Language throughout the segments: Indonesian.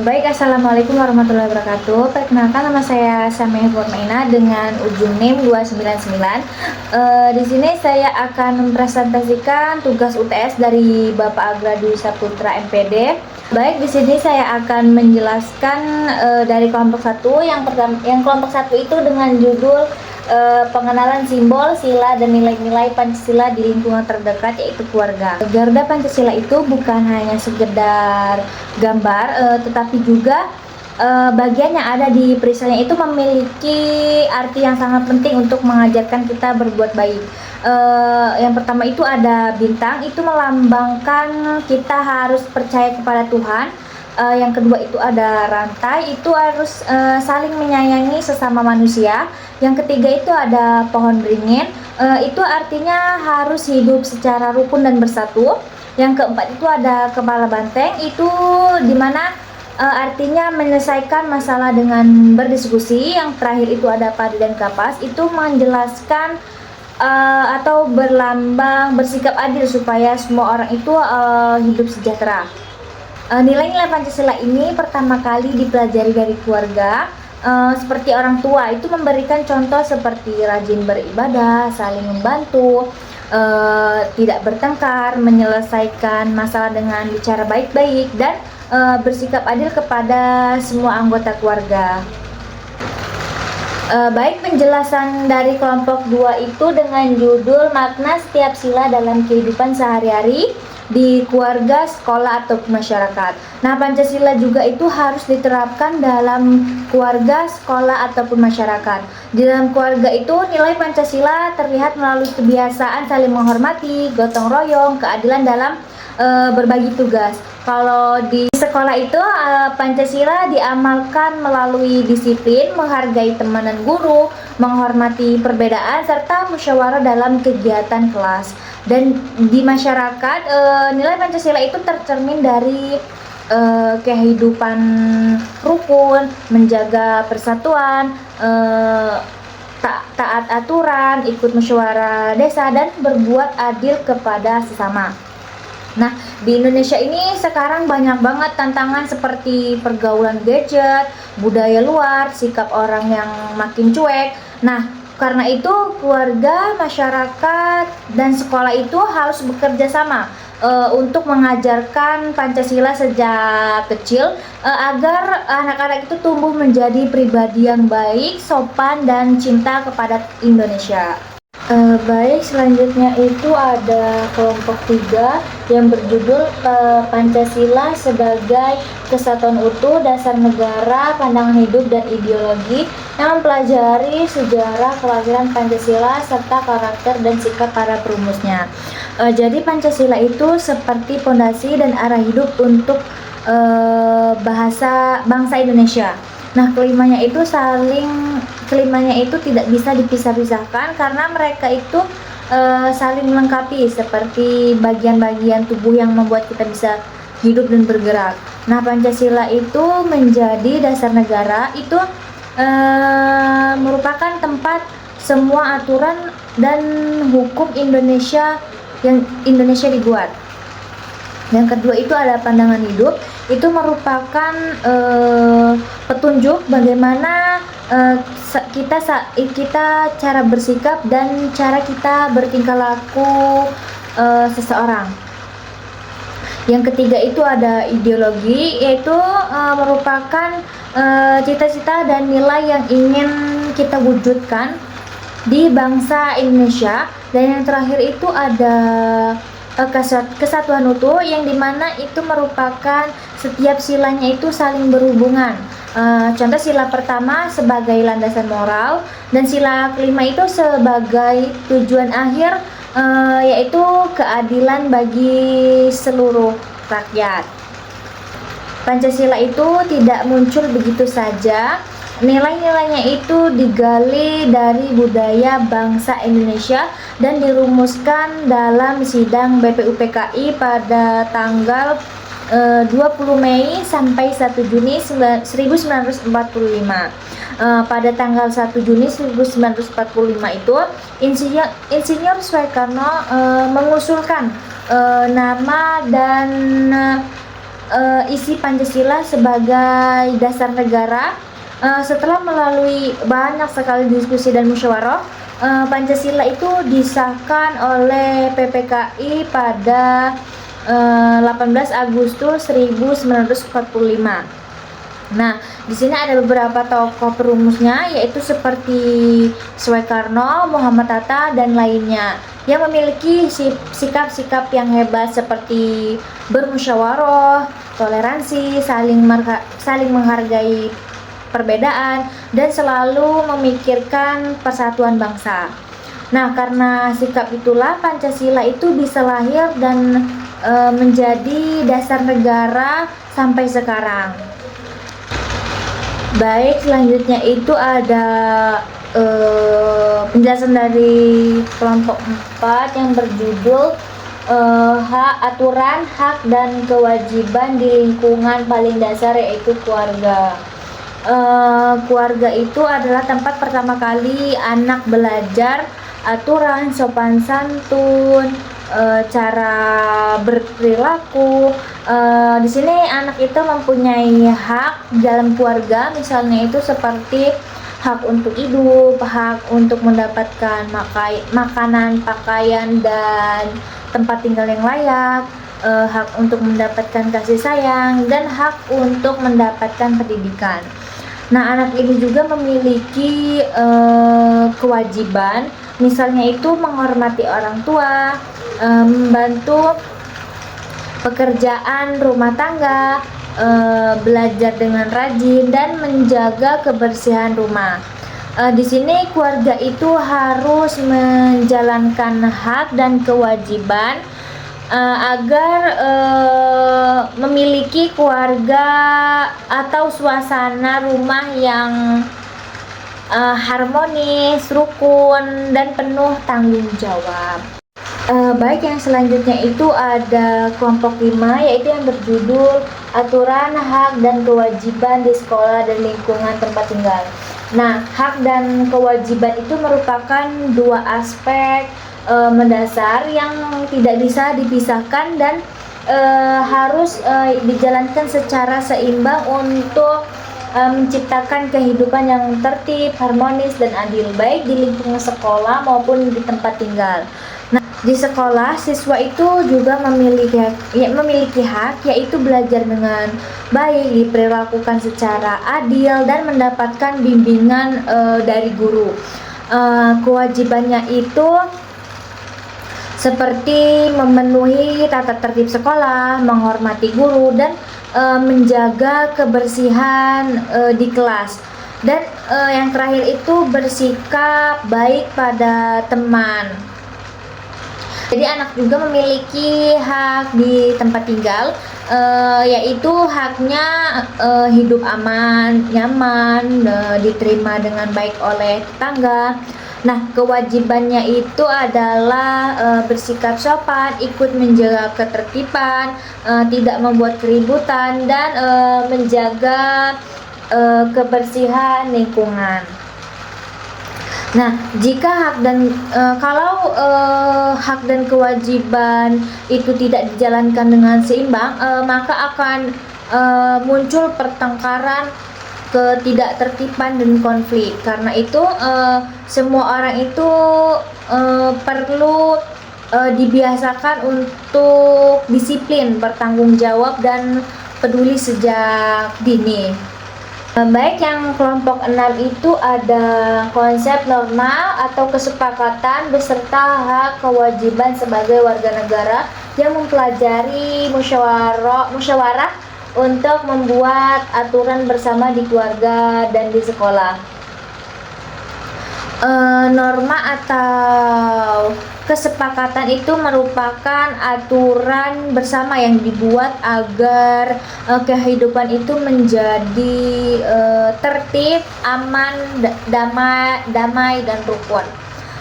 Baik, Assalamualaikum warahmatullahi wabarakatuh. Perkenalkan, nama saya Sameh Formaina dengan ujung NIM 299. Di sini saya akan mempresentasikan tugas UTS dari Bapak Agra Dwi Saputra MPD. Baik, di sini saya akan menjelaskan dari kelompok 1. Yang kelompok 1 itu dengan judul pengenalan simbol, sila, dan nilai-nilai Pancasila di lingkungan terdekat, yaitu keluarga. Garuda Pancasila itu bukan hanya sekedar gambar, tetapi juga bagian yang ada di perisainya itu memiliki arti yang sangat penting untuk mengajarkan kita berbuat baik. Yang pertama itu ada bintang, itu melambangkan kita harus percaya kepada Tuhan. Yang kedua itu ada rantai, itu harus saling menyayangi sesama manusia. Yang ketiga itu ada pohon beringin, itu artinya harus hidup secara rukun dan bersatu. Yang keempat itu ada kepala banteng, itu dimana artinya menyelesaikan masalah dengan berdiskusi. Yang terakhir itu ada padi dan kapas, itu menjelaskan atau berlambang bersikap adil supaya semua orang itu hidup sejahtera. Nilai-nilai Pancasila ini pertama kali dipelajari dari keluarga. Seperti orang tua itu memberikan contoh seperti rajin beribadah, saling membantu, tidak bertengkar, menyelesaikan masalah dengan bicara baik-baik, dan bersikap adil kepada semua anggota keluarga. Baik, penjelasan dari kelompok 2 itu dengan judul makna setiap sila dalam kehidupan sehari-hari di keluarga, sekolah, atau masyarakat. Nah, Pancasila juga itu harus diterapkan dalam keluarga, sekolah, ataupun masyarakat. Di dalam keluarga itu nilai Pancasila terlihat melalui kebiasaan saling menghormati, gotong royong, keadilan dalam berbagi tugas. Kalau di sekolah itu Pancasila diamalkan melalui disiplin, menghargai teman dan guru, menghormati perbedaan, serta musyawarah dalam kegiatan kelas. Dan di masyarakat nilai Pancasila itu tercermin dari kehidupan rukun, menjaga persatuan, taat aturan, ikut musyawarah desa, dan berbuat adil kepada sesama. Nah, di Indonesia ini sekarang banyak banget tantangan seperti pergaulan gadget, budaya luar, sikap orang yang makin cuek. Nah, karena itu keluarga, masyarakat, dan sekolah itu harus bekerja sama untuk mengajarkan Pancasila sejak kecil agar anak-anak itu tumbuh menjadi pribadi yang baik, sopan, dan cinta kepada Indonesia. Baik, selanjutnya itu ada kelompok 3 yang berjudul Pancasila sebagai kesatuan utuh, dasar negara, pandangan hidup, dan ideologi, yang mempelajari sejarah kelahiran Pancasila serta karakter dan sikap para perumusnya. Jadi Pancasila itu seperti fondasi dan arah hidup untuk bangsa Indonesia. Nah, kelimanya itu tidak bisa dipisah-pisahkan karena mereka itu saling melengkapi seperti bagian-bagian tubuh yang membuat kita bisa hidup dan bergerak. Nah, Pancasila itu menjadi dasar negara, itu merupakan tempat semua aturan dan hukum Indonesia yang Indonesia dibuat. Yang kedua itu ada pandangan hidup, itu merupakan petunjuk bagaimana kita cara bersikap dan cara kita bertingkah laku seseorang. Yang ketiga itu ada ideologi, yaitu merupakan cita-cita dan nilai yang ingin kita wujudkan di bangsa Indonesia. Dan yang terakhir itu ada kesatuan utuh, yang dimana itu merupakan setiap silanya itu saling berhubungan. Contoh, sila pertama sebagai landasan moral, dan sila kelima itu sebagai tujuan akhir, yaitu keadilan bagi seluruh rakyat. Pancasila itu tidak muncul begitu saja. Nilai-nilainya itu digali dari budaya bangsa Indonesia dan dirumuskan dalam sidang BPUPKI pada tanggal 20 Mei sampai 1 Juni 1945. Pada tanggal 1 Juni 1945 itu Insinyur Soekarno mengusulkan nama dan isi Pancasila sebagai dasar negara. Setelah melalui banyak sekali diskusi dan musyawarah, Pancasila itu disahkan oleh PPKI pada 18 Agustus 1945. Nah, di sini ada beberapa tokoh perumusnya, yaitu seperti Soekarno, Muhammad Hatta, dan lainnya, yang memiliki sikap-sikap yang hebat seperti bermusyawarah, toleransi, saling menghargai perbedaan, dan selalu memikirkan persatuan bangsa. Nah, karena sikap itulah Pancasila itu bisa lahir dan menjadi dasar negara sampai sekarang. Baik, selanjutnya itu ada penjelasan dari kelompok 4 yang berjudul aturan, hak, dan kewajiban di lingkungan paling dasar, yaitu keluarga. Keluarga itu adalah tempat pertama kali anak belajar aturan, sopan santun, cara berperilaku. Di sini anak itu mempunyai hak dalam keluarga, misalnya itu seperti hak untuk hidup, hak untuk mendapatkan makanan, pakaian, dan tempat tinggal yang layak, hak untuk mendapatkan kasih sayang, dan hak untuk mendapatkan pendidikan. Nah, anak ini juga memiliki kewajiban, misalnya itu menghormati orang tua, membantu pekerjaan rumah tangga, belajar dengan rajin, dan menjaga kebersihan rumah. Di sini keluarga itu harus menjalankan hak dan kewajiban agar memiliki keluarga atau suasana rumah yang harmonis, rukun, dan penuh tanggung jawab. Baik, yang selanjutnya itu ada kelompok 5, yaitu yang berjudul aturan, hak, dan kewajiban di sekolah dan lingkungan tempat tinggal. Nah, hak dan kewajiban itu merupakan dua aspek mendasar yang tidak bisa dipisahkan dan harus dijalankan secara seimbang untuk menciptakan kehidupan yang tertib, harmonis, dan adil, baik di lingkungan sekolah maupun di tempat tinggal. Nah, di sekolah siswa itu juga memiliki hak, yaitu belajar dengan baik, diperlakukan secara adil, dan mendapatkan bimbingan dari guru. Kewajibannya itu seperti memenuhi tata tertib sekolah, menghormati guru, dan menjaga kebersihan di kelas. Dan yang terakhir itu bersikap baik pada teman. Jadi anak juga memiliki hak di tempat tinggal, yaitu haknya hidup aman, nyaman, diterima dengan baik oleh tetangga. Nah, kewajibannya itu adalah bersikap sopan, ikut menjaga ketertiban, tidak membuat keributan, dan menjaga kebersihan lingkungan. Nah, jika kalau hak dan kewajiban itu tidak dijalankan dengan seimbang, maka akan muncul pertengkaran, ketidaktertiban, dan konflik. Karena itu semua orang itu perlu dibiasakan untuk disiplin, bertanggung jawab, dan peduli sejak dini. Baik, yang kelompok 6 itu ada konsep norma atau kesepakatan beserta hak kewajiban sebagai warga negara yang mempelajari musyawarah untuk membuat aturan bersama di keluarga dan di sekolah. Norma atau kesepakatan itu merupakan aturan bersama yang dibuat agar kehidupan itu menjadi tertib, aman, damai, dan rukun.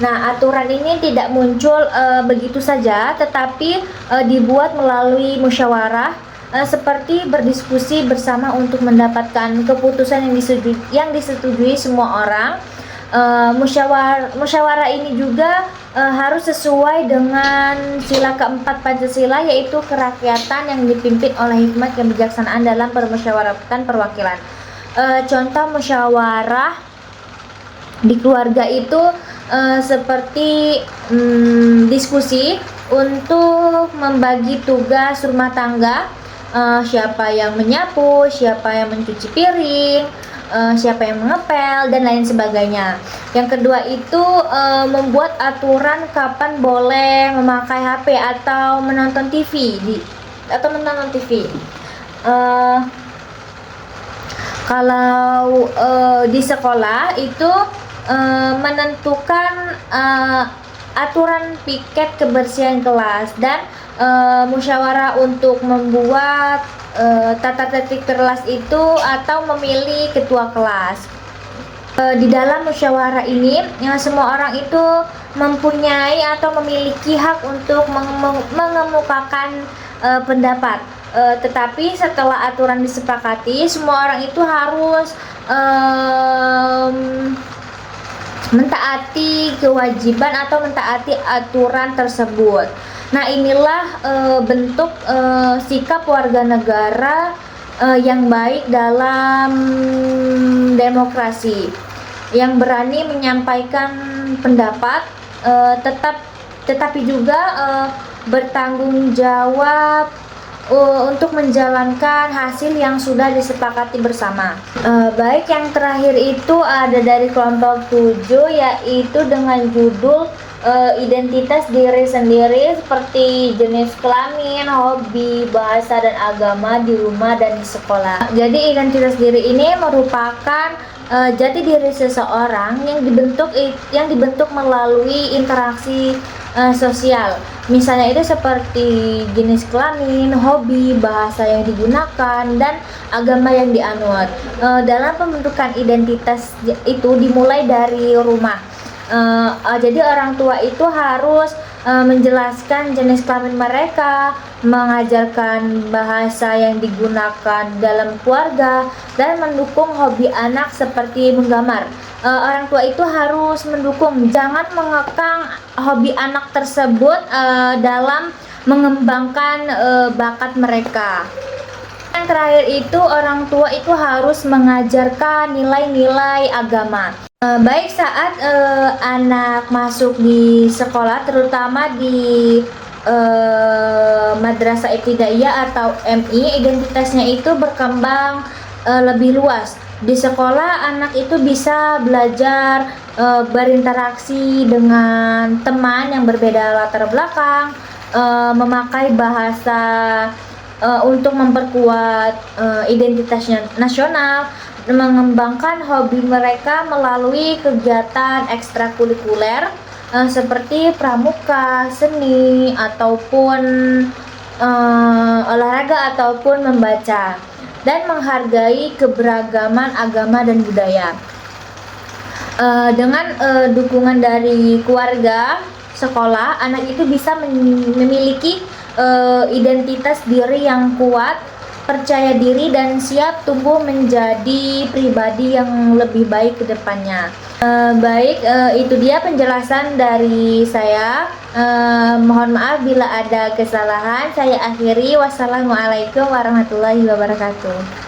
Nah, aturan ini tidak muncul begitu saja, tetapi dibuat melalui musyawarah, seperti berdiskusi bersama untuk mendapatkan keputusan yang disetujui semua orang. Musyawarah ini juga harus sesuai dengan sila keempat Pancasila, yaitu kerakyatan yang dipimpin oleh hikmat kebijaksanaan dalam permusyawaratan perwakilan. Contoh musyawarah di keluarga itu seperti diskusi untuk membagi tugas rumah tangga, siapa yang menyapu, siapa yang mencuci piring, siapa yang mengepel, dan lain sebagainya. Yang kedua itu membuat aturan kapan boleh memakai HP atau menonton TV kalau di sekolah itu menentukan aturan piket kebersihan kelas dan musyawarah untuk membuat tata tertib kelas itu atau memilih ketua kelas. Di dalam musyawarah ini semua orang itu mempunyai atau memiliki hak untuk mengemukakan pendapat. Tetapi setelah aturan disepakati, semua orang itu harus mentaati kewajiban atau mentaati aturan tersebut. Nah, inilah bentuk sikap warga negara yang baik dalam demokrasi, yang berani menyampaikan pendapat, tetapi juga bertanggung jawab untuk menjalankan hasil yang sudah disepakati bersama. Baik, yang terakhir itu ada dari kelompok 7, yaitu dengan judul identitas diri sendiri seperti jenis kelamin, hobi, bahasa, dan agama di rumah dan di sekolah. Jadi identitas diri ini merupakan jati diri seseorang yang dibentuk melalui interaksi sosial. Misalnya itu seperti jenis kelamin, hobi, bahasa yang digunakan, dan agama yang dianut. Dalam pembentukan identitas itu dimulai dari rumah. Jadi orang tua itu harus menjelaskan jenis kelamin mereka, mengajarkan bahasa yang digunakan dalam keluarga, dan mendukung hobi anak seperti menggambar. Orang tua itu harus mendukung, jangan mengekang hobi anak tersebut dalam mengembangkan bakat mereka. Yang terakhir itu orang tua itu harus mengajarkan nilai-nilai agama. Baik saat anak masuk di sekolah, terutama di madrasah ibtidaiyah atau MI, identitasnya itu berkembang lebih luas. Di sekolah anak itu bisa belajar berinteraksi dengan teman yang berbeda latar belakang, memakai bahasa untuk memperkuat identitasnya nasional, mengembangkan hobi mereka melalui kegiatan ekstrakurikuler seperti pramuka, seni, ataupun olahraga ataupun membaca, dan menghargai keberagaman agama dan budaya. Dengan dukungan dari keluarga, sekolah, anak itu bisa memiliki identitas diri yang kuat, percaya diri, dan siap tumbuh menjadi pribadi yang lebih baik ke depannya. Baik, itu dia penjelasan dari saya. Mohon maaf bila ada kesalahan. Saya akhiri. Wassalamualaikum warahmatullahi wabarakatuh.